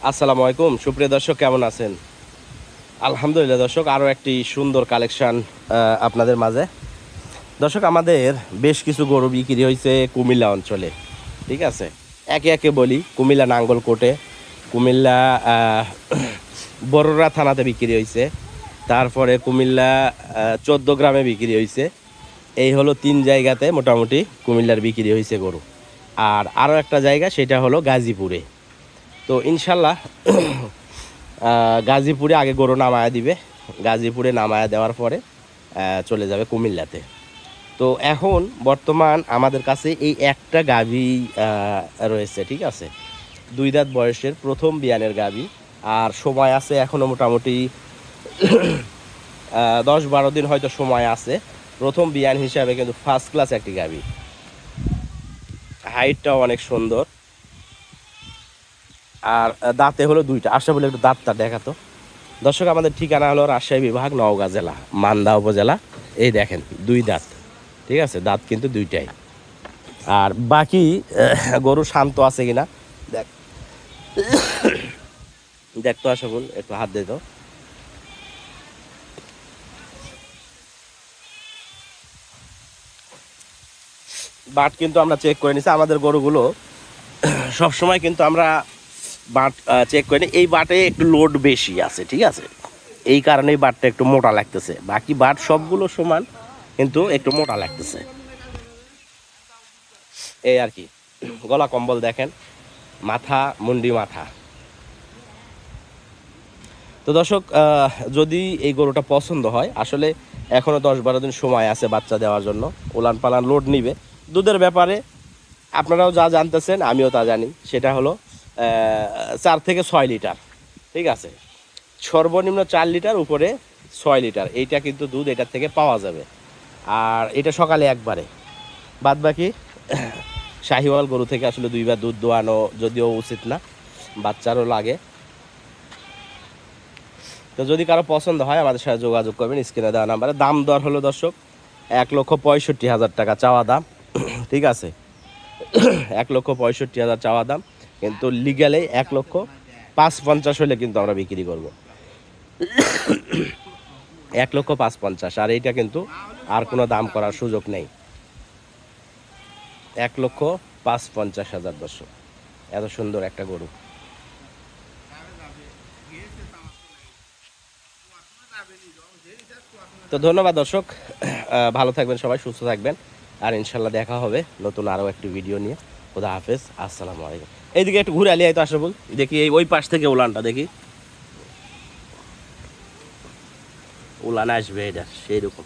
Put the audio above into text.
আসসালামু আলাইকুম সুপ্রিয় দর্শক, কেমন আছেন? আলহামদুলিল্লাহ দর্শক, আরও একটি সুন্দর কালেকশান আপনাদের মাঝে। দর্শক, আমাদের বেশ কিছু গরু বিক্রি হয়েছে কুমিল্লা অঞ্চলে। ঠিক আছে, একে একে বলি। কুমিল্লা নাঙ্গলকোটে, কুমিল্লা বড়রা থানাতে বিক্রি হয়েছে, তারপরে কুমিল্লা 14 গ্রামে বিক্রি হয়েছে। এই হলো 3 জায়গাতে মোটামুটি কুমিল্লার বিক্রি হয়েছে গরু। আর আরও একটা জায়গা, সেটা হলো গাজীপুরে। তো ইনশাল্লাহ গাজীপুরে আগে গরু নামায়া দিবে, গাজীপুরে নামায়া দেওয়ার পরে চলে যাবে কুমিল্লাতে। তো এখন বর্তমান আমাদের কাছে এই একটা গাভী রয়েছে। ঠিক আছে, 2 দাঁত বয়সের প্রথম বিয়ানের গাভী। আর সময় আছে এখনও মোটামুটি 10-12 দিন হয়তো সময় আছে। প্রথম বিয়ান হিসাবে কিন্তু ফার্স্ট ক্লাস একটি গাভী, হাইটটাও অনেক সুন্দর। আর দাঁতে হলো 2টা। আসা বলে একটু দাঁতটা দেখাতো দর্শক। আমাদের ঠিকানা হলো রাজশাহী বিভাগ, নওগাঁ জেলা, মান্দা উপজেলা। এই দেখেন 2 দাঁত। ঠিক আছে, দাঁত কিন্তু 2টাই। আর বাকি গরু শান্ত আছে কিনা দেখ, দেখতো আশাফুল, একটু হাত দে তো। বাট কিন্তু আমরা চেক করে নিছি আমাদের গরুগুলো। সবসময় কিন্তু আমরা বাট চেক করে নিই। এই বাটে একটু লোড বেশি আছে। ঠিক আছে, এই কারণেই বাটটা একটু মোটা লাগতেছে। বাকি বাট সবগুলো সমান, কিন্তু একটু মোটা লাগতেছে এই আর কি। গলা কম্বল দেখেন, মাথা মুন্ডি মাথা। তো দর্শক, যদি এই গরুটা পছন্দ হয়, আসলে এখনও 10-12 দিন সময় আছে বাচ্চা দেওয়ার জন্য। উলান পালান লোড নিবে। দুধের ব্যাপারে আপনারাও যা জানতেছেন আমিও তা জানি, সেটা হলো 4 থেকে 6 লিটার। ঠিক আছে, সর্বনিম্ন 4 লিটার, উপরে 6 লিটার। এইটা কিন্তু দুধ এটার থেকে পাওয়া যাবে। আর এটা সকালে একবারে, বাদ বাকি শাহিওয়াল গরু থেকে আসলে 2বার দুধ দোয়ানো যদিও উচিত না, বাচ্চারও লাগে। তো যদি কারো পছন্দ হয় আমাদের সাথে যোগাযোগ করবেন স্ক্রিনে দেওয়া নাম্বারে। দাম দর হলো দর্শক 1,65,000 টাকা চাওয়া দাম। ঠিক আছে, 1,65,000 চাওয়া দাম, কিন্তু লিগ্যালে 1,05,50,000 হলে কিন্তু আমরা বিক্রি করব। 1,05,50,000। আর এইটা কিন্তু আর কোনো দাম করার সুযোগ নেই। 1,05,50,000 দর্শক, এত সুন্দর একটা গরু। তো ধন্যবাদ দর্শক, ভালো থাকবেন সবাই, সুস্থ থাকবেন। আর ইনশাল্লাহ দেখা হবে নতুন আরও একটি ভিডিও নিয়ে। খুদা হাফেজ, আসসালামু আলাইকুম। এইদিকে একটু ঘুরে আলিয়াই তো আশরাফুল, দেখি এই ওই পাশ থেকে উলানটা দেখি, উলান আসবে এটা সেই রকম।